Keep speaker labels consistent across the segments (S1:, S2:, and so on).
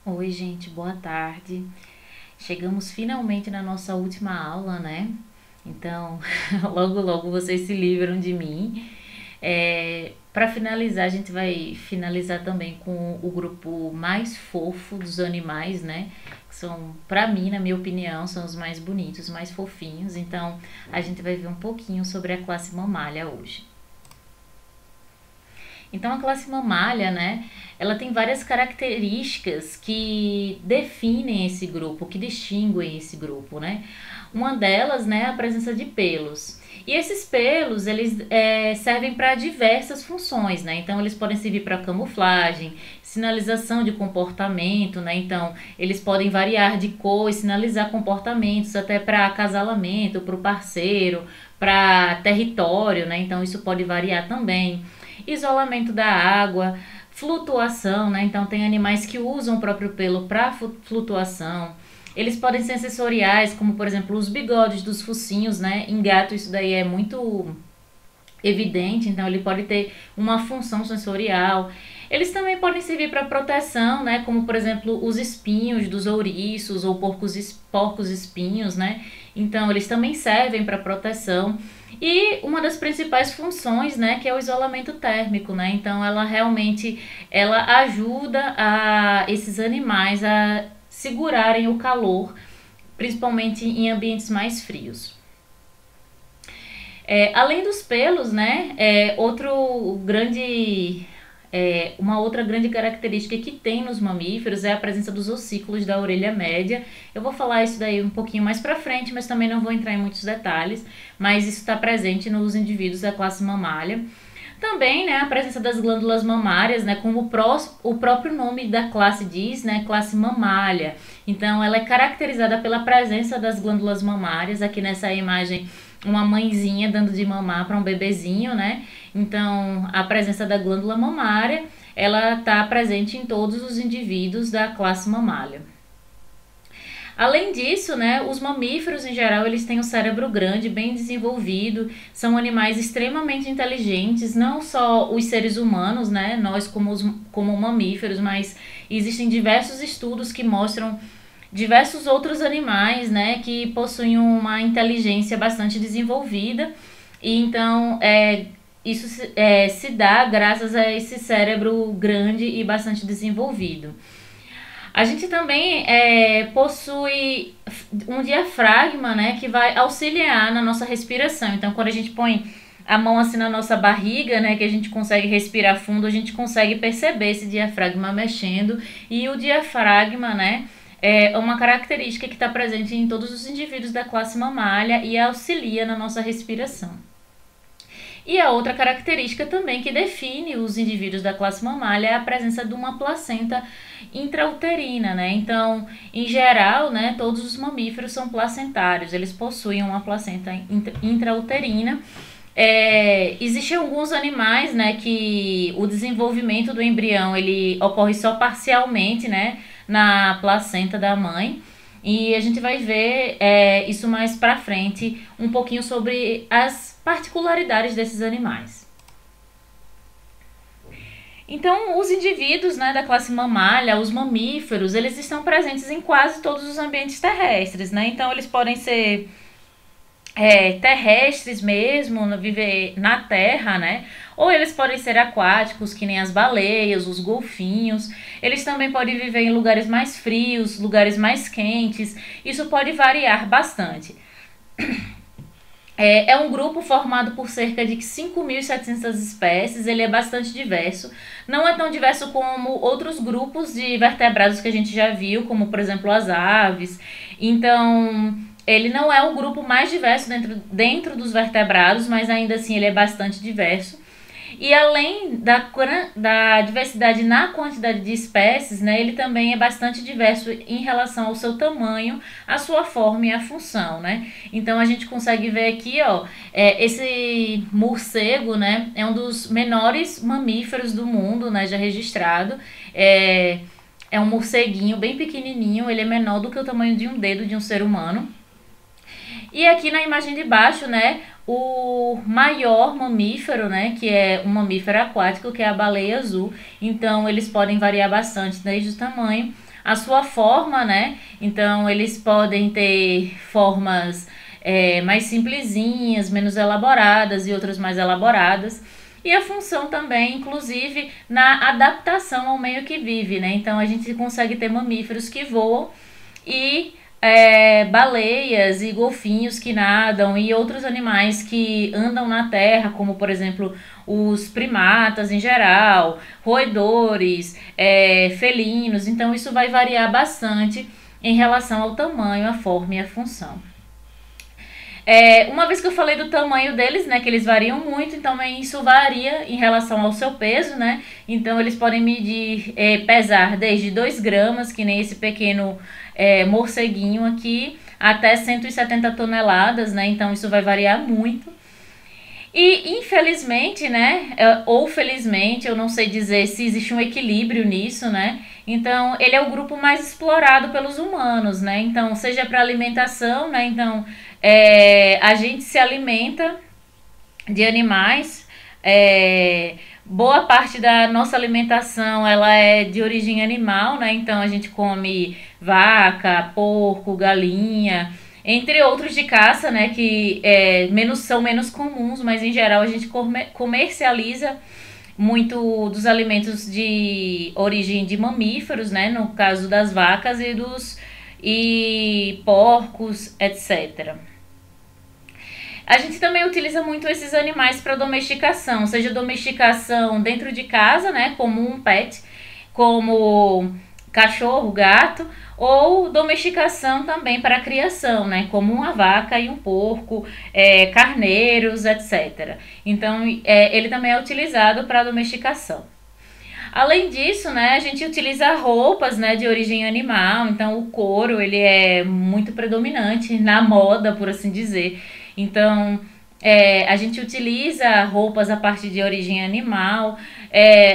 S1: Oi, gente, boa tarde. Chegamos finalmente na nossa última aula, né? Então, logo logo vocês se livram de mim. Para finalizar, a gente vai finalizar também com o grupo mais fofo dos animais, né? Que são, para mim, na minha opinião, são os mais bonitos, mais fofinhos. Então, a gente vai ver um pouquinho sobre a classe mamália hoje. Então a classe mamália, né, ela tem várias características que definem esse grupo, que distinguem esse grupo, né? Uma delas, né, é a presença de pelos. E esses pelos, eles servem para diversas funções, né? Então eles podem servir para camuflagem, sinalização de comportamento, né? Então eles podem variar de cor e sinalizar comportamentos até para acasalamento, para o parceiro, para território, né? Então isso pode variar também. Isolamento da água, flutuação, né? Então tem animais que usam o próprio pelo para flutuação. Eles podem ser sensoriais, como por exemplo os bigodes dos focinhos, né? Em gato isso daí é muito evidente, então ele pode ter uma função sensorial. Eles também podem servir para proteção, né? Como por exemplo os espinhos dos ouriços ou porcos espinhos, né? Então eles também servem para proteção. E uma das principais funções, né, que é o isolamento térmico, né? Então ela realmente ela ajuda a esses animais a segurarem o calor, principalmente em ambientes mais frios. Além dos pelos, né, uma outra grande característica que tem nos mamíferos é a presença dos ossículos da orelha média. Eu vou falar isso daí um pouquinho mais pra frente, mas também não vou entrar em muitos detalhes, mas isso está presente nos indivíduos da classe mamália. Também, né, a presença das glândulas mamárias, né, como o próprio nome da classe diz, né, classe mamália. Então, ela é caracterizada pela presença das glândulas mamárias. Aqui nessa imagem, uma mãezinha dando de mamar para um bebezinho, né? Então, a presença da glândula mamária, ela está presente em todos os indivíduos da classe mamália. Além disso, né, os mamíferos em geral eles têm um cérebro grande, bem desenvolvido, são animais extremamente inteligentes, não só os seres humanos, né, nós como mamíferos, mas existem diversos estudos que mostram diversos outros animais, né, que possuem uma inteligência bastante desenvolvida e então se dá graças a esse cérebro grande e bastante desenvolvido. A gente também possui um diafragma, né, que vai auxiliar na nossa respiração. Então, quando a gente põe a mão assim na nossa barriga, né, que a gente consegue respirar fundo, a gente consegue perceber esse diafragma mexendo. E o diafragma, né, é uma característica que está presente em todos os indivíduos da classe mamália e auxilia na nossa respiração. E a outra característica também que define os indivíduos da classe mamália é a presença de uma placenta intrauterina, né? Então, em geral, né, todos os mamíferos são placentários, eles possuem uma placenta intrauterina. Existem alguns animais, né, que o desenvolvimento do embrião ele ocorre só parcialmente, né, na placenta da mãe. E a gente vai ver isso mais pra frente, um pouquinho sobre as particularidades desses animais. Então, os indivíduos, né, da classe mamália, os mamíferos, eles estão presentes em quase todos os ambientes terrestres, né? Então, eles podem ser terrestres mesmo, viver na terra, né? Ou eles podem ser aquáticos, que nem as baleias, os golfinhos. Eles também podem viver em lugares mais frios, lugares mais quentes. Isso pode variar bastante. É um grupo formado por cerca de 5.700 espécies, ele é bastante diverso. Não é tão diverso como outros grupos de vertebrados que a gente já viu, como por exemplo as aves. Então, ele não é o grupo mais diverso dentro dos vertebrados, mas ainda assim ele é bastante diverso. E além da diversidade na quantidade de espécies, né, ele também é bastante diverso em relação ao seu tamanho, a sua forma e a função, né? Então a gente consegue ver aqui, ó, esse morcego, né, é um dos menores mamíferos do mundo, né, já registrado. É um morceguinho bem pequenininho, ele é menor do que o tamanho de um dedo de um ser humano. E aqui na imagem de baixo, né, o maior mamífero, né, que é um mamífero aquático, que é a baleia azul. Então, eles podem variar bastante desde o tamanho, a sua forma, né? Então, eles podem ter formas mais simplesinhas, menos elaboradas e outras mais elaboradas. E a função também, inclusive, na adaptação ao meio que vive, né? Então, a gente consegue ter mamíferos que voam e baleias e golfinhos que nadam e outros animais que andam na terra, como por exemplo os primatas em geral, roedores, felinos. Então isso vai variar bastante em relação ao tamanho, a forma e a função. Uma vez que eu falei do tamanho deles, né, que eles variam muito, então isso varia em relação ao seu peso, né? Então eles podem medir, pesar desde 2 gramas, que nem esse pequeno morceguinho aqui, até 170 toneladas, né? Então isso vai variar muito. E infelizmente, né, ou felizmente, eu não sei dizer se existe um equilíbrio nisso, né? Então, ele é o grupo mais explorado pelos humanos, né? Então, seja para alimentação, né? Então, a gente se alimenta de animais. Boa parte da nossa alimentação ela é de origem animal, né? Então, a gente come vaca, porco, galinha, entre outros de caça, né, que são menos comuns, mas em geral a gente comercializa muito dos alimentos de origem de mamíferos, né, no caso das vacas e porcos, etc. A gente também utiliza muito esses animais para domesticação, seja domesticação dentro de casa, né, como um pet, como cachorro, gato, ou domesticação também para a criação, né, como uma vaca e um porco, carneiros, etc. Então, ele também é utilizado para domesticação. Além disso, né, a gente utiliza roupas, né, de origem animal, então o couro ele é muito predominante na moda, por assim dizer. Então, a gente utiliza roupas a partir de origem animal,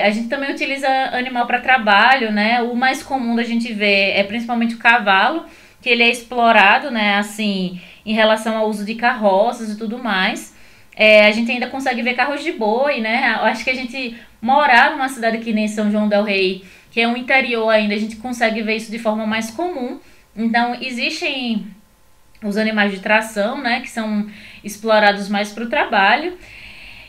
S1: a gente também utiliza animal para trabalho, né? O mais comum da gente ver é principalmente o cavalo, que ele é explorado, né, assim, em relação ao uso de carroças e tudo mais. A gente ainda consegue ver carros de boi, né? Eu acho que a gente morar numa cidade que nem São João del Rei, que é um interior ainda, a gente consegue ver isso de forma mais comum. Então, existem os animais de tração, né, que são explorados mais para o trabalho.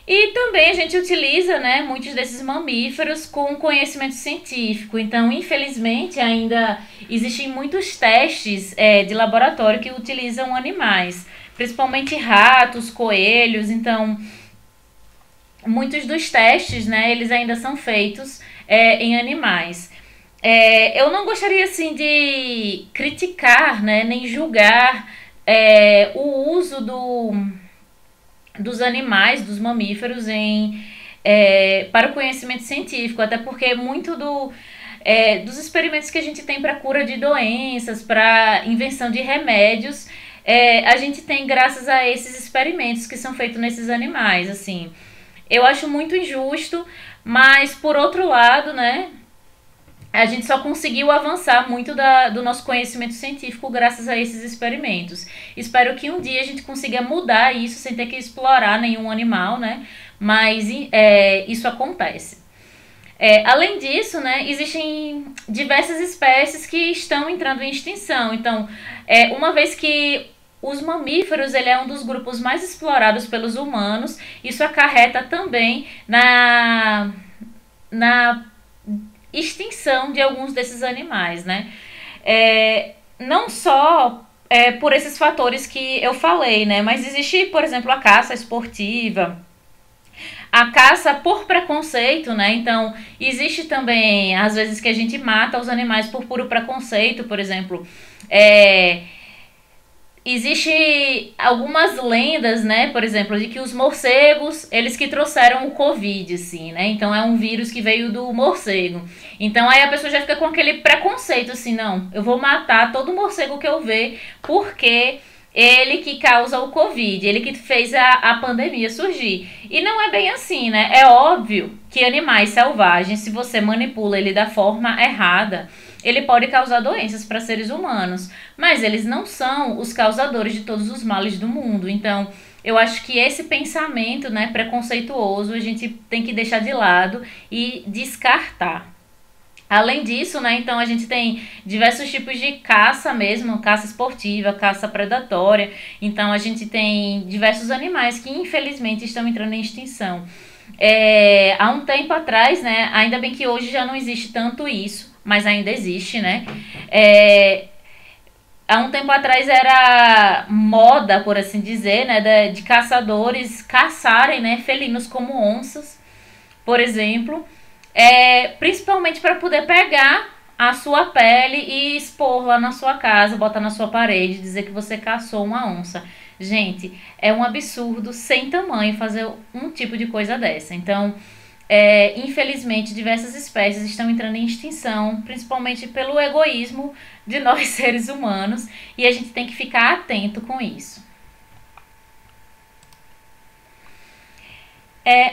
S1: E também a gente utiliza, né, muitos desses mamíferos com conhecimento científico. Então, infelizmente, ainda existem muitos testes de laboratório que utilizam animais, principalmente ratos, coelhos. Então, muitos dos testes, né, eles ainda são feitos em animais. Eu não gostaria assim de criticar, né, nem julgar o uso dos animais, dos mamíferos para o conhecimento científico, até porque muito dos experimentos que a gente tem para cura de doenças, para invenção de remédios, a gente tem graças a esses experimentos que são feitos nesses animais, assim. Eu acho muito injusto, mas por outro lado, né, a gente só conseguiu avançar muito do nosso conhecimento científico graças a esses experimentos. Espero que um dia a gente consiga mudar isso sem ter que explorar nenhum animal, né? Mas isso acontece. Além disso, né, existem diversas espécies que estão entrando em extinção. Então, uma vez que os mamíferos ele é um dos grupos mais explorados pelos humanos, isso acarreta também na extinção de alguns desses animais, né? Não só por esses fatores que eu falei, né? Mas existe, por exemplo, a caça esportiva, a caça por preconceito, né? Então, existe também, às vezes, que a gente mata os animais por puro preconceito, por exemplo. Existe algumas lendas, né, por exemplo, de que os morcegos, eles que trouxeram o Covid, assim, né, então é um vírus que veio do morcego, então aí a pessoa já fica com aquele preconceito, assim, não, eu vou matar todo morcego que eu ver, porque ele que causa o Covid, ele que fez a pandemia surgir, e não é bem assim, né, é óbvio que animais selvagens, se você manipula ele da forma errada, ele pode causar doenças para seres humanos, mas eles não são os causadores de todos os males do mundo. Então, Eu acho que esse pensamento, né, preconceituoso, a gente tem que deixar de lado e descartar. Além disso, né, então a gente tem diversos tipos de caça mesmo, caça esportiva, caça predatória. Então a gente tem diversos animais que infelizmente estão entrando em extinção. Há um tempo atrás, né, ainda bem que hoje já não existe tanto isso, mas ainda existe, né? É, há um tempo atrás era moda, por assim dizer, né, de caçadores caçarem, né, felinos como onças, por exemplo, principalmente para poder pegar a sua pele e expor lá na sua casa, botar na sua parede, dizer que você caçou uma onça. Gente, é um absurdo sem tamanho fazer um tipo de coisa dessa. Então, infelizmente, diversas espécies estão entrando em extinção, principalmente pelo egoísmo de nós seres humanos, e a gente tem que ficar atento com isso.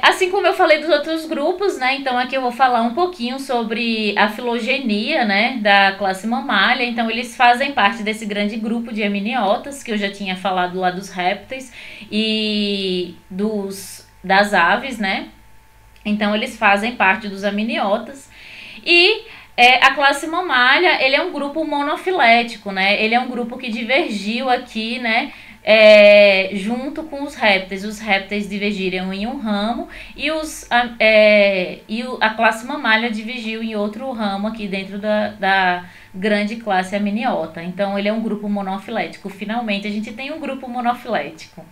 S1: Assim como eu falei dos outros grupos, né? Então aqui eu vou falar um pouquinho sobre a filogenia, né, da classe mamália. Então eles fazem parte desse grande grupo de amniotas que eu já tinha falado lá dos répteis e das aves, né? Então eles fazem parte dos amniotas e a classe mamália, ele é um grupo monofilético, né? Ele é um grupo que divergiu aqui, né? Junto com os répteis. Os répteis divergiram em um ramo e, a classe mamália dividiu em outro ramo aqui dentro da grande classe amniota. Então ele é um grupo monofilético. Finalmente a gente tem um grupo monofilético.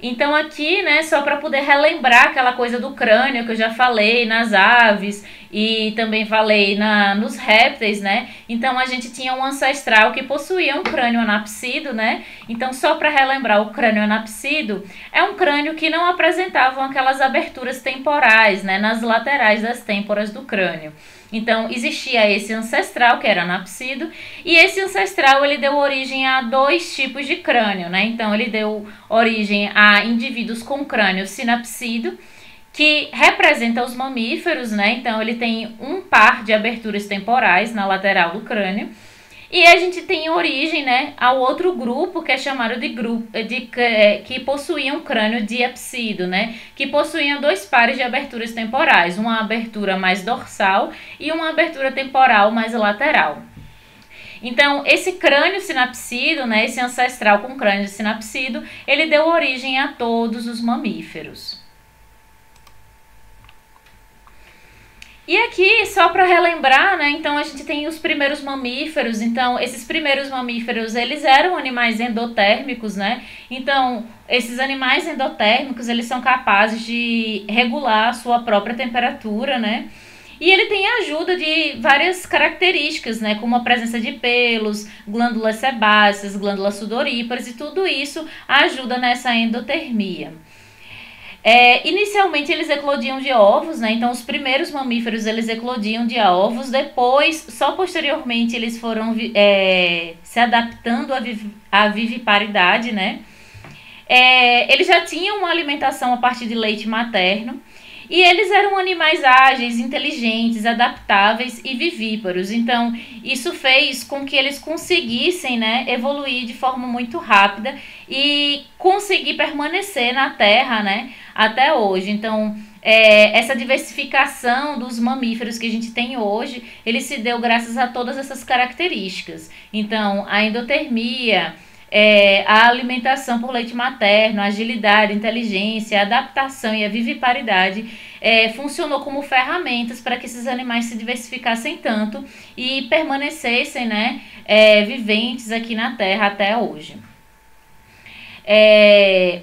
S1: Então aqui, né, só para poder relembrar aquela coisa do crânio que eu já falei nas aves e também falei nos répteis, né? Então a gente tinha um ancestral que possuía um crânio anapsido, né? Então só para relembrar, o crânio anapsido é um crânio que não apresentava aquelas aberturas temporais, né, nas laterais das têmporas do crânio. Então existia esse ancestral que era anapsido e esse ancestral ele deu origem a dois tipos de crânio, né? Então ele deu origem a indivíduos com crânio sinapsido, que representa os mamíferos, né? Então ele tem um par de aberturas temporais na lateral do crânio. E a gente tem origem, né, ao outro grupo que é chamado de grupo que possuía um crânio diapsido, né, que possuíam dois pares de aberturas temporais, uma abertura mais dorsal e uma abertura temporal mais lateral. Então, esse crânio sinapsido, né, esse ancestral com crânio sinapsido, ele deu origem a todos os mamíferos. E aqui, só para relembrar, né, então a gente tem os primeiros mamíferos. Então, esses primeiros mamíferos, eles eram animais endotérmicos, né? Então, esses animais endotérmicos, eles são capazes de regular a sua própria temperatura, né? E ele tem a ajuda de várias características, né? Como a presença de pelos, glândulas sebáceas, glândulas sudoríparas, e tudo isso ajuda nessa endotermia. Inicialmente eles eclodiam de ovos, né? Então os primeiros mamíferos eles eclodiam de ovos, depois, só posteriormente eles foram se adaptando à viviparidade, né? Eles já tinham uma alimentação a partir de leite materno e eles eram animais ágeis, inteligentes, adaptáveis e vivíparos. Então isso fez com que eles conseguissem, né, evoluir de forma muito rápida e conseguir permanecer na Terra, né, até hoje. Então, essa diversificação dos mamíferos que a gente tem hoje, ele se deu graças a todas essas características. Então, a endotermia, a alimentação por leite materno, a agilidade, a inteligência, a adaptação e a viviparidade funcionou como ferramentas para que esses animais se diversificassem tanto e permanecessem, né, viventes aqui na Terra até hoje.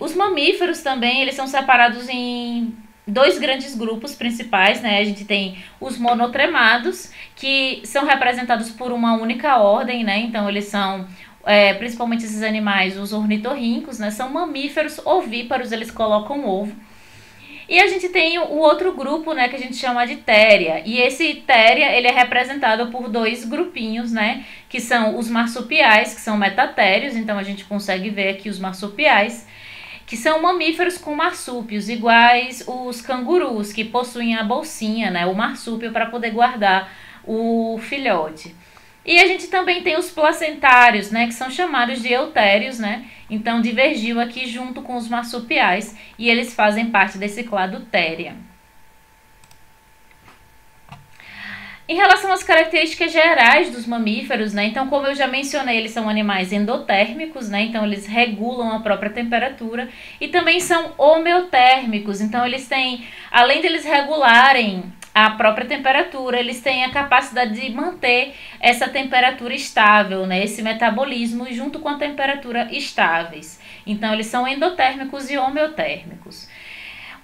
S1: Os mamíferos também, eles são separados em dois grandes grupos principais, né? A gente tem os monotremados, que são representados por uma única ordem, né? Então eles são, principalmente esses animais, os ornitorrincos, né? São mamíferos ovíparos, eles colocam ovo. E a gente tem o outro grupo, né, que a gente chama de téria. E esse téria, ele é representado por dois grupinhos, né, que são os marsupiais, que são metatérios. Então a gente consegue ver aqui os marsupiais, que são mamíferos com marsúpios, iguais os cangurus, que possuem a bolsinha, né, o marsúpio para poder guardar o filhote. E a gente também tem os placentários, né, que são chamados de eutérios, né? Então divergiu aqui junto com os marsupiais e eles fazem parte desse clado Theria. Em relação às características gerais dos mamíferos, né? Então, como eu já mencionei, eles são animais endotérmicos, né? Então, eles regulam a própria temperatura e também são homeotérmicos. Então, eles têm, além de eles regularem a própria temperatura, eles têm a capacidade de manter essa temperatura estável, né? Esse metabolismo junto com a temperatura estáveis. Então, eles são endotérmicos e homeotérmicos.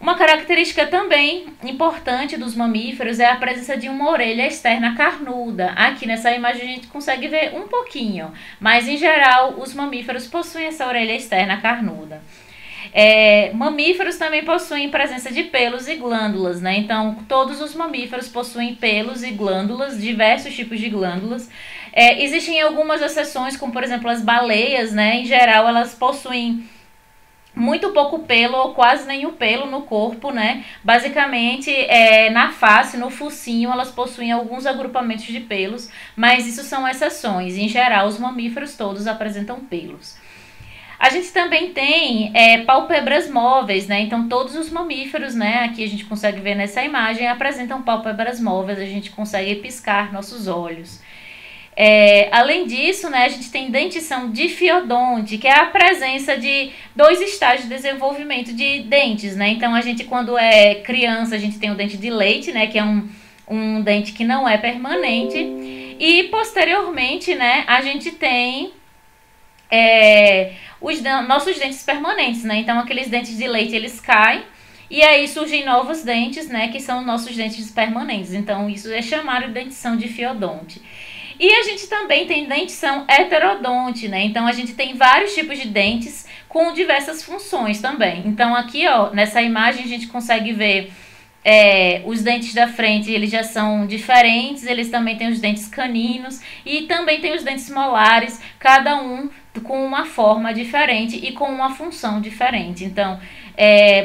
S1: Uma característica também importante dos mamíferos é a presença de uma orelha externa carnuda. Aqui nessa imagem a gente consegue ver um pouquinho, mas em geral os mamíferos possuem essa orelha externa carnuda. Mamíferos também possuem presença de pelos e glândulas, né? Então todos os mamíferos possuem pelos e glândulas, diversos tipos de glândulas. Existem algumas exceções, como por exemplo as baleias, né? Em geral elas possuem muito pouco pelo ou quase nenhum pelo no corpo, né? Basicamente, na face, no focinho, elas possuem alguns agrupamentos de pelos, mas isso são exceções. Em geral, os mamíferos todos apresentam pelos. A gente também tem pálpebras móveis, né? Então, todos os mamíferos, né? Aqui a gente consegue ver nessa imagem, apresentam pálpebras móveis, a gente consegue piscar nossos olhos. Além disso, né, a gente tem dentição difiodonte, que é a presença de 2 estágios de desenvolvimento de dentes, né? Então, a gente, quando é criança, a gente tem o dente de leite, né, que é um dente que não é permanente. E, posteriormente, né, a gente tem os nossos dentes permanentes, né? Então, aqueles dentes de leite, eles caem. E aí surgem novos dentes, né, que são os nossos dentes permanentes. Então, isso é chamado de dentição difiodonte. E a gente também tem dentição heterodonte, né? Então, a gente tem vários tipos de dentes com diversas funções também. Então, aqui, ó, nessa imagem a gente consegue ver os dentes da frente, eles já são diferentes. Eles também têm os dentes caninos e também tem os dentes molares, cada um com uma forma diferente e com uma função diferente. Então,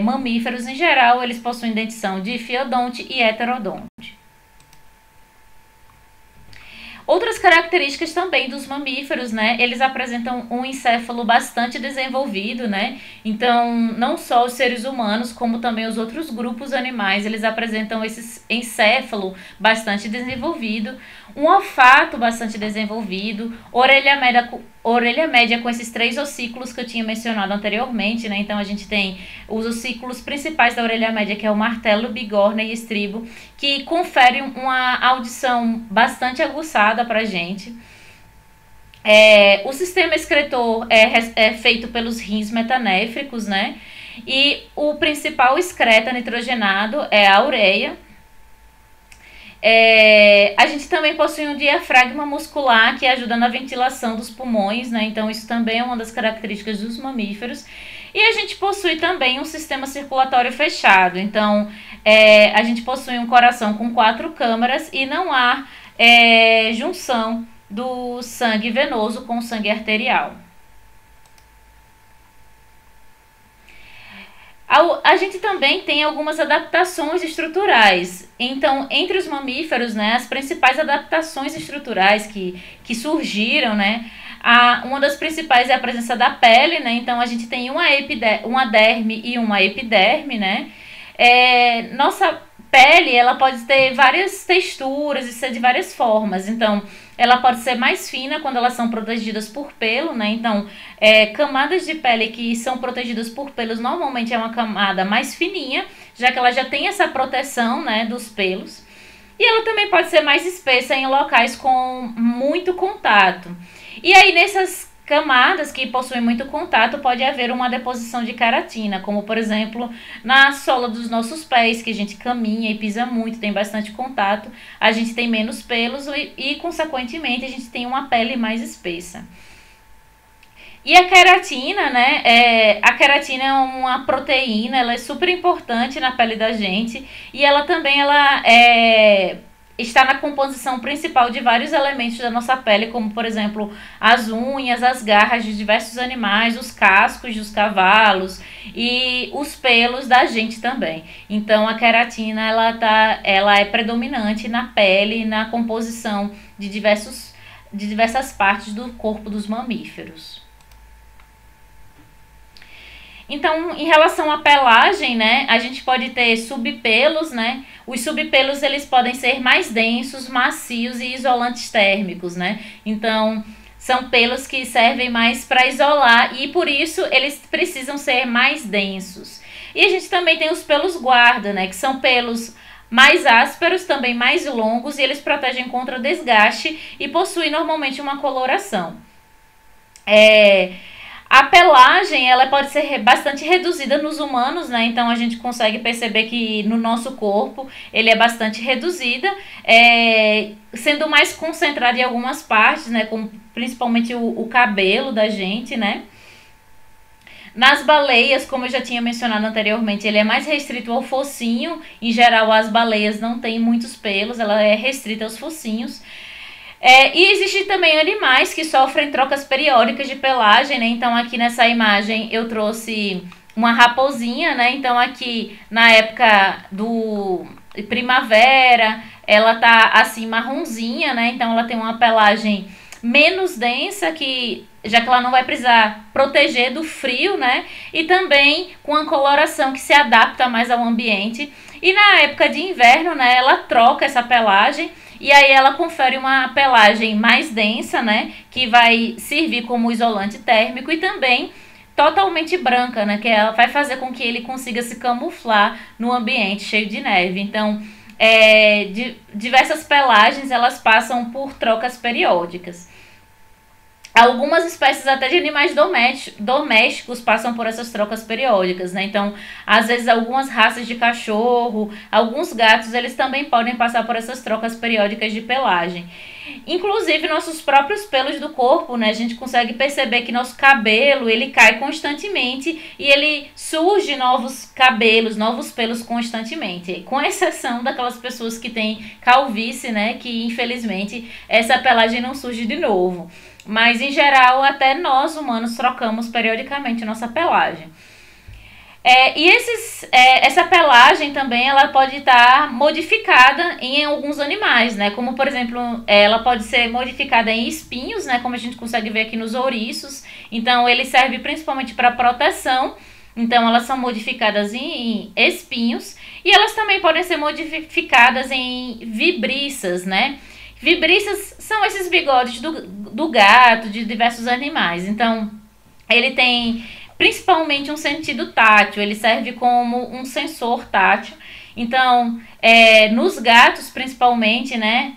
S1: mamíferos em geral, eles possuem dentição difiodonte e heterodonte. Outras características também dos mamíferos, né? Eles apresentam um encéfalo bastante desenvolvido, né? Então, não só os seres humanos, como também os outros grupos animais, eles apresentam esse encéfalo bastante desenvolvido, um olfato bastante desenvolvido, orelha média com esses 3 ossículos que eu tinha mencionado anteriormente, né? Então, a gente tem os ossículos principais da orelha média, que é o martelo, bigorna e estribo, que conferem uma audição bastante aguçada pra gente. O sistema excretor é feito pelos rins metanéfricos, né? E o principal excreta nitrogenado é a ureia. A gente também possui um diafragma muscular que ajuda na ventilação dos pulmões, né? Então isso também é uma das características dos mamíferos. E a gente possui também um sistema circulatório fechado. Então a gente possui um coração com 4 câmaras e não há junção do sangue venoso com o sangue arterial. A gente também tem algumas adaptações estruturais. Então, entre os mamíferos, né, as principais adaptações estruturais que surgiram, né, uma das principais é a presença da pele, né? Então, a gente tem uma derme e uma epiderme, né? Nossa pele, ela pode ter várias texturas e ser de várias formas. Então, ela pode ser mais fina quando elas são protegidas por pelo, né? Então, camadas de pele que são protegidas por pelos normalmente é uma camada mais fininha, já que ela já tem essa proteção, né, dos pelos. E ela também pode ser mais espessa em locais com muito contato. E aí, nessas camadas que possuem muito contato, pode haver uma deposição de queratina, como por exemplo na sola dos nossos pés, que a gente caminha e pisa muito, tem bastante contato, a gente tem menos pelos e consequentemente a gente tem uma pele mais espessa. E a queratina, né? A queratina é uma proteína, ela é super importante na pele da gente e ela também está na composição principal de vários elementos da nossa pele, como por exemplo as unhas, as garras de diversos animais, os cascos dos cavalos e os pelos da gente também. Então a queratina ela é predominante na pele, na composição de diversos de diversas partes do corpo dos mamíferos. Então, em relação à pelagem, né, a gente pode ter subpelos, né? Os subpelos, eles podem ser mais densos, macios e isolantes térmicos, né? Então, são pelos que servem mais para isolar e, por isso, eles precisam ser mais densos. E a gente também tem os pelos guarda, né, que são pelos mais ásperos, também mais longos, e eles protegem contra desgaste e possuem normalmente uma coloração. A pelagem, ela pode ser bastante reduzida nos humanos, né? Então a gente consegue perceber que no nosso corpo ele é bastante reduzida, sendo mais concentrada em algumas partes, né? Como principalmente o cabelo da gente, né? Nas baleias, como eu já tinha mencionado anteriormente, ele é mais restrito ao focinho. Em geral, as baleias não têm muitos pelos, ela é restrita aos focinhos. E existem também animais que sofrem trocas periódicas de pelagem, né? Então aqui nessa imagem eu trouxe uma raposinha, né? Então aqui na época do primavera ela tá assim marronzinha, né? Então ela tem uma pelagem menos densa, que já que ela não vai precisar proteger do frio, né? E também com a coloração que se adapta mais ao ambiente. E na época de inverno, né, ela troca essa pelagem e aí ela confere uma pelagem mais densa, né, que vai servir como isolante térmico e também totalmente branca, né, que ela vai fazer com que ele consiga se camuflar no ambiente cheio de neve. Então, diversas pelagens elas passam por trocas periódicas. Algumas espécies até de animais domésticos passam por essas trocas periódicas, né? Então, às vezes, algumas raças de cachorro, alguns gatos, eles também podem passar por essas trocas periódicas de pelagem. Inclusive, nossos próprios pelos do corpo, né? A gente consegue perceber que nosso cabelo, ele cai constantemente e ele surge novos cabelos, novos pelos constantemente. Com exceção daquelas pessoas que têm calvície, né? Que, infelizmente, essa pelagem não surge de novo. Mas, em geral, até nós humanos trocamos periodicamente nossa pelagem. Essa pelagem também ela pode estar modificada em alguns animais, né? Como, por exemplo, ela pode ser modificada em espinhos, né? Como a gente consegue ver aqui nos ouriços. Então, ele serve principalmente para proteção. Então, elas são modificadas em espinhos. E elas também podem ser modificadas em vibriças, né? Vibriças são esses bigodes do gato, de diversos animais. Então, ele tem principalmente um sentido tátil, ele serve como um sensor tátil. Então, nos gatos principalmente, né,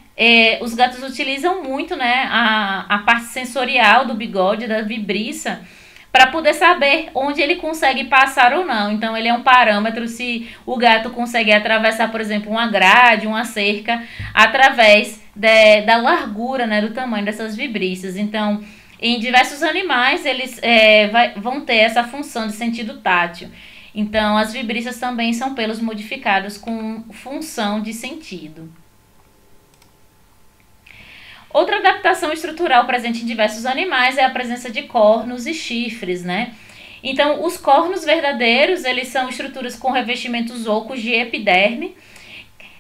S1: os gatos utilizam muito, né, a parte sensorial do bigode, da vibriça, para poder saber onde ele consegue passar ou não. Então, ele é um parâmetro se o gato consegue atravessar, por exemplo, uma grade, uma cerca, através da largura, né, do tamanho dessas vibriças. Então, em diversos animais, eles vão ter essa função de sentido tátil. Então, as vibriças também são pelos modificados com função de sentido. Outra adaptação estrutural presente em diversos animais é a presença de cornos e chifres, né? Então, os cornos verdadeiros, eles são estruturas com revestimentos ocos de epiderme.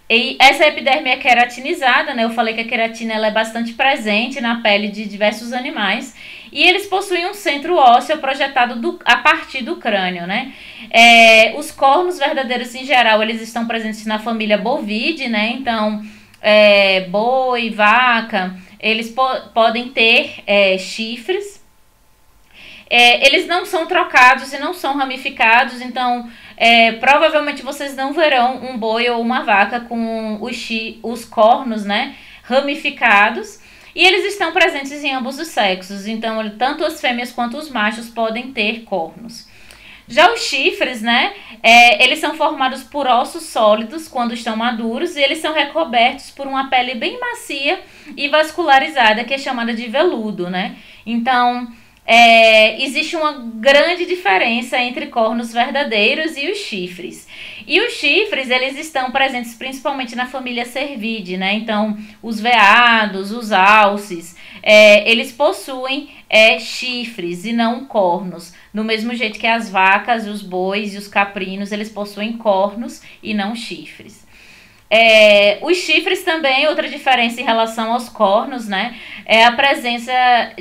S1: E essa epiderme é queratinizada, né? Eu falei que a queratina ela é bastante presente na pele de diversos animais. E eles possuem um centro ósseo projetado a partir do crânio, né? Os cornos verdadeiros, em geral, eles estão presentes na família Bovidae, né? Então, boi, vaca, eles podem ter chifres. Eles não são trocados e não são ramificados, então provavelmente vocês não verão um boi ou uma vaca com os cornos, né, ramificados. E eles estão presentes em ambos os sexos, então tanto as fêmeas quanto os machos podem ter cornos. Já os chifres, né, eles são formados por ossos sólidos quando estão maduros e eles são recobertos por uma pele bem macia e vascularizada, que é chamada de veludo, né? Então, existe uma grande diferença entre cornos verdadeiros e os chifres. E os chifres, eles estão presentes principalmente na família Cervidae, né? Então, os veados, os alces, eles possuem chifres e não cornos. Do mesmo jeito que as vacas, os bois e os caprinos, eles possuem cornos e não chifres. Os chifres também, outra diferença em relação aos cornos, né? é a presença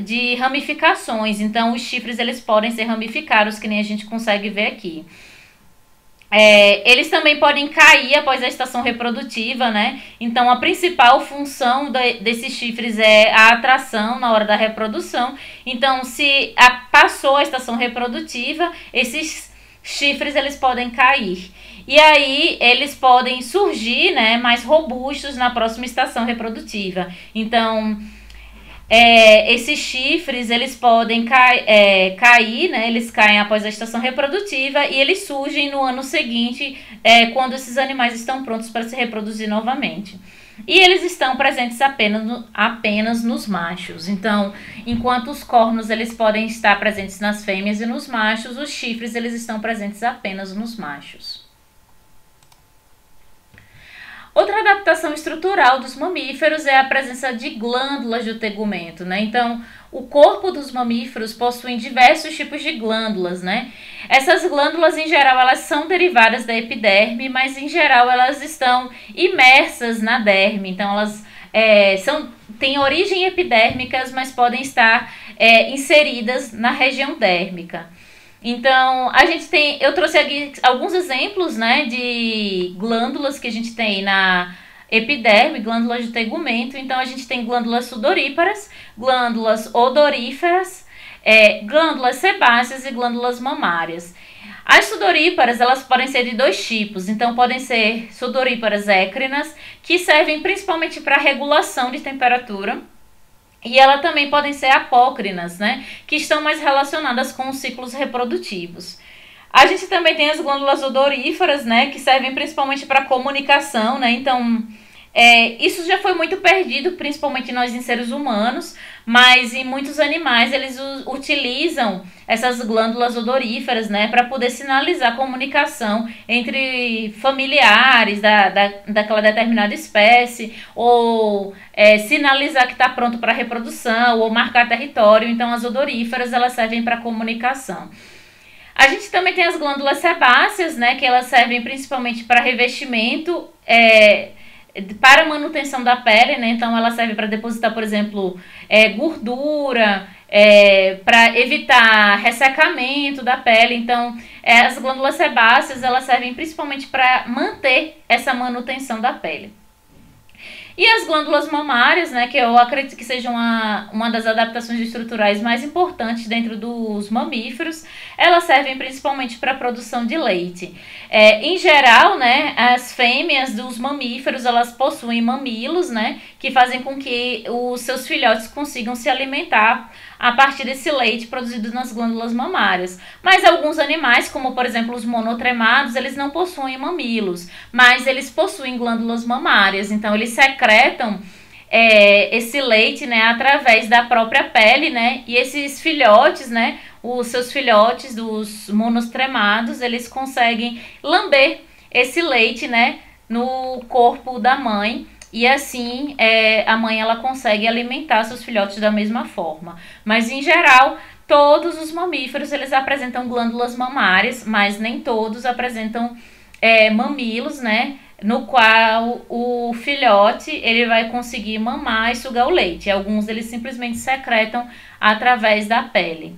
S1: de ramificações. Então, os chifres eles podem ser ramificados, que nem a gente consegue ver aqui. Eles também podem cair após a estação reprodutiva, né? Então, a principal função desses chifres é a atração na hora da reprodução. Então, se passou a estação reprodutiva, esses chifres eles podem cair. E aí, eles podem surgir, né, mais robustos na próxima estação reprodutiva. Então, esses chifres eles podem cair, né? Eles caem após a estação reprodutiva e eles surgem no ano seguinte, quando esses animais estão prontos para se reproduzir novamente. E eles estão presentes apenas nos machos. Então, enquanto os cornos eles podem estar presentes nas fêmeas e nos machos, os chifres eles estão presentes apenas nos machos. Outra adaptação estrutural dos mamíferos é a presença de glândulas de tegumento, né? Então, o corpo dos mamíferos possui diversos tipos de glândulas, né? Essas glândulas, em geral, elas são derivadas da epiderme, mas, em geral, elas estão imersas na derme. Então, elas têm origem epidérmicas, mas podem estar inseridas na região dérmica. Então, eu trouxe aqui alguns exemplos, né, de glândulas que a gente tem na epiderme, glândulas de tegumento. Então, a gente tem glândulas sudoríparas, glândulas odoríferas, glândulas sebáceas e glândulas mamárias. As sudoríparas, elas podem ser de dois tipos. Então, podem ser sudoríparas écrinas, que servem principalmente para regulação de temperatura. E elas também podem ser apócrinas, né, que estão mais relacionadas com os ciclos reprodutivos. A gente também tem as glândulas odoríferas, né, que servem principalmente para comunicação, né, então isso já foi muito perdido, principalmente nós em seres humanos, mas em muitos animais eles utilizam essas glândulas odoríferas, né, para poder sinalizar a comunicação entre familiares daquela determinada espécie, ou sinalizar que está pronto para reprodução, ou marcar território. Então as odoríferas elas servem para comunicação. A gente também tem as glândulas sebáceas, né, que elas servem principalmente para revestimento, para manutenção da pele, né? Então ela serve para depositar, por exemplo, gordura, para evitar ressecamento da pele. Então as glândulas sebáceas elas servem principalmente para manter essa manutenção da pele. E as glândulas mamárias, né, que eu acredito que sejam uma das adaptações estruturais mais importantes dentro dos mamíferos, elas servem principalmente para a produção de leite. Em geral, né, as fêmeas dos mamíferos, elas possuem mamilos, né, que fazem com que os seus filhotes consigam se alimentar a partir desse leite produzido nas glândulas mamárias. Mas alguns animais, como por exemplo os monotremados, eles não possuem mamilos, mas eles possuem glândulas mamárias. Então eles secretam esse leite, né, através da própria pele, né, e esses filhotes, né, os seus filhotes dos monotremados, eles conseguem lamber esse leite, né, no corpo da mãe. E assim, a mãe ela consegue alimentar seus filhotes da mesma forma. Mas, em geral, todos os mamíferos eles apresentam glândulas mamárias, mas nem todos apresentam mamilos, né? No qual o filhote ele vai conseguir mamar e sugar o leite. Alguns eles simplesmente secretam através da pele.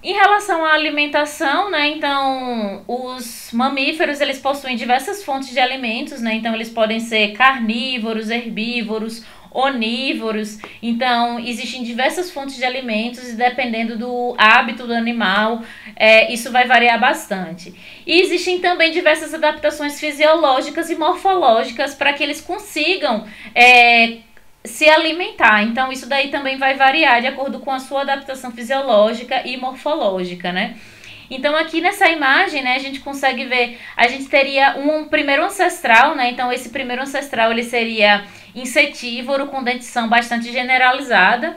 S1: Em relação à alimentação, né, então os mamíferos eles possuem diversas fontes de alimentos, né, então eles podem ser carnívoros, herbívoros, onívoros. Então existem diversas fontes de alimentos e dependendo do hábito do animal, isso vai variar bastante. E existem também diversas adaptações fisiológicas e morfológicas para que eles consigam se alimentar. Então isso daí também vai variar de acordo com a sua adaptação fisiológica e morfológica, né? Então aqui nessa imagem, né, a gente consegue ver, a gente teria um primeiro ancestral, né? Então esse primeiro ancestral ele seria insetívoro com dentição bastante generalizada.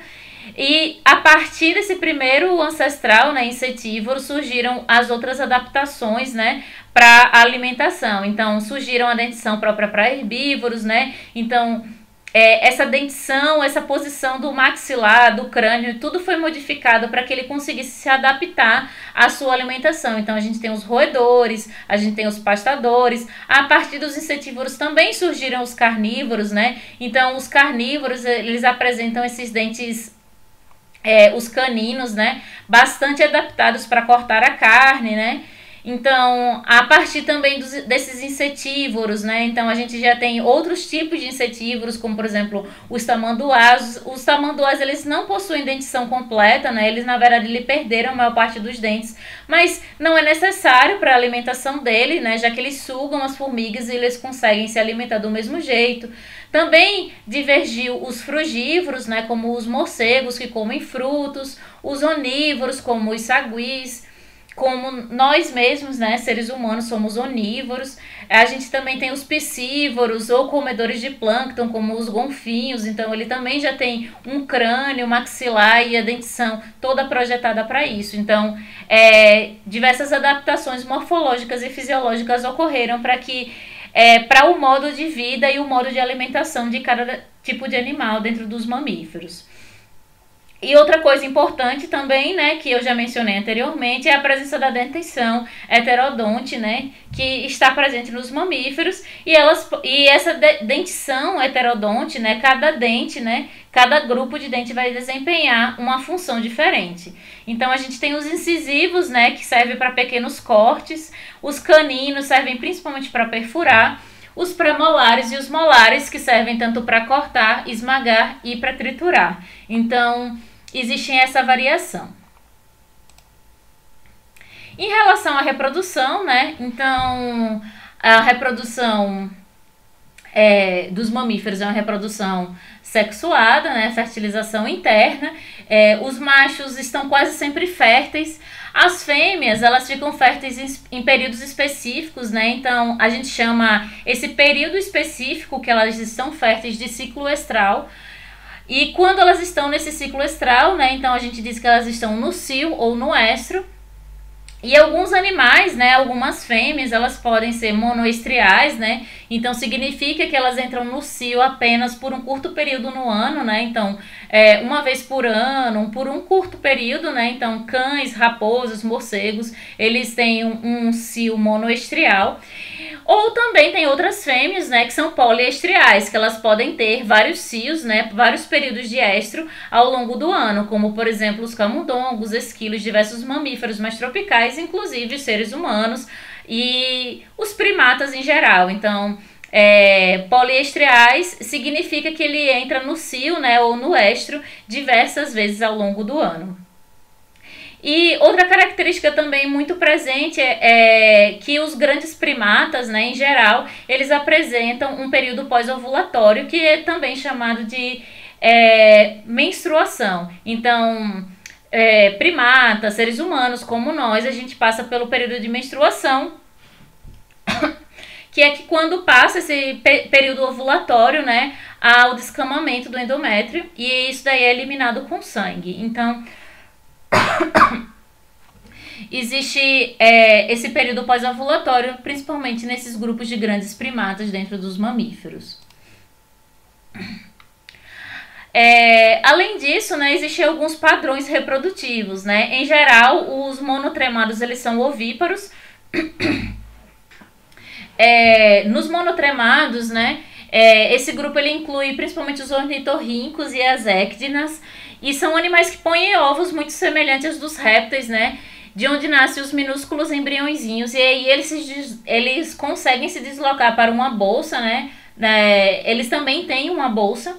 S1: E a partir desse primeiro ancestral, né, insetívoro, surgiram as outras adaptações, né, para a alimentação. Então surgiram a dentição própria para herbívoros, né? Então essa dentição, essa posição do maxilar, do crânio, tudo foi modificado para que ele conseguisse se adaptar à sua alimentação. Então a gente tem os roedores, a gente tem os pastadores. A partir dos insetívoros também surgiram os carnívoros, né? Então os carnívoros, eles apresentam esses dentes, os caninos, né? Bastante adaptados para cortar a carne, né? Então, a partir também desses insetívoros, né? Então, a gente já tem outros tipos de insetívoros, como, por exemplo, os tamanduás. Os tamanduás, eles não possuem dentição completa, né? Eles, na verdade, lhe perderam a maior parte dos dentes, mas não é necessário para a alimentação dele, né? Já que eles sugam as formigas e eles conseguem se alimentar do mesmo jeito. Também divergiu os frugívoros, né? Como os morcegos, que comem frutos, os onívoros, como os saguis, como nós mesmos, né, seres humanos, somos onívoros. A gente também tem os piscívoros ou comedores de plâncton, como os golfinhos. Então ele também já tem um crânio, maxilar e a dentição toda projetada para isso. Então diversas adaptações morfológicas e fisiológicas ocorreram para que para o modo de vida e o modo de alimentação de cada tipo de animal dentro dos mamíferos. E outra coisa importante também, né, que eu já mencionei anteriormente, é a presença da dentição heterodonte, né, que está presente nos mamíferos, e essa dentição heterodonte, né, cada dente, né, cada grupo de dente vai desempenhar uma função diferente. Então a gente tem os incisivos, né, que servem para pequenos cortes, os caninos servem principalmente para perfurar, os premolares e os molares que servem tanto para cortar, esmagar e para triturar. Então existe essa variação. Em relação à reprodução, né? Então, a reprodução dos mamíferos é uma reprodução sexuada, né? Fertilização interna. Os machos estão quase sempre férteis. As fêmeas, elas ficam férteis em períodos específicos, né? Então, a gente chama esse período específico que elas estão férteis de ciclo estral. E quando elas estão nesse ciclo estral, né, então a gente diz que elas estão no cio ou no estro. E alguns animais, né, algumas fêmeas, elas podem ser monoestriais, né, então significa que elas entram no cio apenas por um curto período no ano, né, então uma vez por ano, por um curto período, né, então cães, raposas, morcegos, eles têm um cio monoestrial. Ou também tem outras fêmeas, né, que são poliestriais, que elas podem ter vários cios, né, vários períodos de estro ao longo do ano, como por exemplo os camundongos, esquilos, diversos mamíferos mais tropicais, inclusive os seres humanos e os primatas em geral. Então, poliestriais significa que ele entra no cio, né, ou no estro diversas vezes ao longo do ano. E outra característica também muito presente é que os grandes primatas, né, em geral, eles apresentam um período pós-ovulatório, que é também chamado de menstruação. Então, primatas, seres humanos como nós, a gente passa pelo período de menstruação, que é que quando passa esse período ovulatório, né, há o descamamento do endométrio, e isso daí é eliminado com sangue. Então, existe esse período pós-ovulatório, principalmente nesses grupos de grandes primatas dentro dos mamíferos. Além disso, né, existem alguns padrões reprodutivos, né? Em geral, os monotremados, eles são ovíparos. Nos monotremados, né, esse grupo ele inclui principalmente os ornitorrincos e as équidinas, e são animais que põem ovos muito semelhantes aos dos répteis, né, de onde nascem os minúsculos embriõezinhos, e aí eles conseguem se deslocar para uma bolsa, né, eles também têm uma bolsa,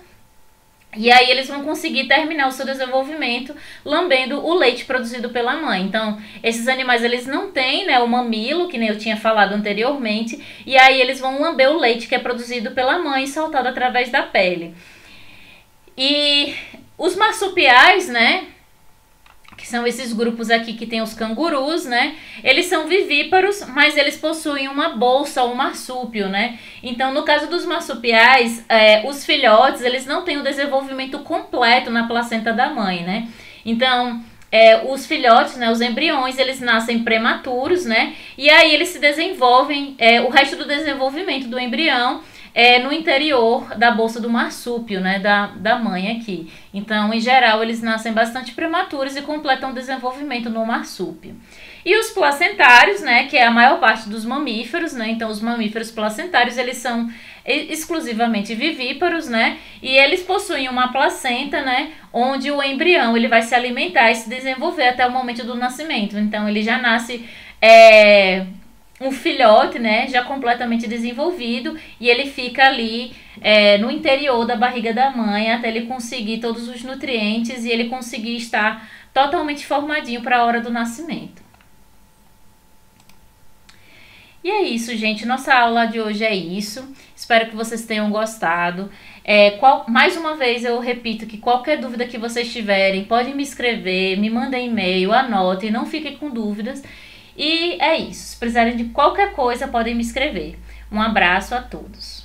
S1: e aí eles vão conseguir terminar o seu desenvolvimento lambendo o leite produzido pela mãe. Então, esses animais, eles não têm, né, o mamilo, que nem eu tinha falado anteriormente, e aí eles vão lamber o leite que é produzido pela mãe, saltado através da pele. E os marsupiais, né, que são esses grupos aqui que tem os cangurus, né? Eles são vivíparos, mas eles possuem uma bolsa, um marsúpio, né? Então, no caso dos marsupiais, os filhotes, eles não têm o desenvolvimento completo na placenta da mãe, né? Então, os filhotes, né, os embriões, eles nascem prematuros, né? E aí eles se desenvolvem, o resto do desenvolvimento do embrião no interior da bolsa do marsúpio, né, da mãe aqui. Então, em geral, eles nascem bastante prematuros e completam o desenvolvimento no marsúpio. E os placentários, né, que é a maior parte dos mamíferos, né, então os mamíferos placentários, eles são exclusivamente vivíparos, né, e eles possuem uma placenta, né, onde o embrião ele vai se alimentar e se desenvolver até o momento do nascimento. Então, ele já nasce um filhote, né, já completamente desenvolvido, e ele fica ali no interior da barriga da mãe até ele conseguir todos os nutrientes e ele conseguir estar totalmente formadinho para a hora do nascimento. E é isso, gente. Nossa aula de hoje é isso. Espero que vocês tenham gostado. Mais uma vez eu repito que qualquer dúvida que vocês tiverem, podem me escrever, me mandem e-mail, anotem, não fiquem com dúvidas. E é isso. Se precisarem de qualquer coisa, podem me escrever. Um abraço a todos.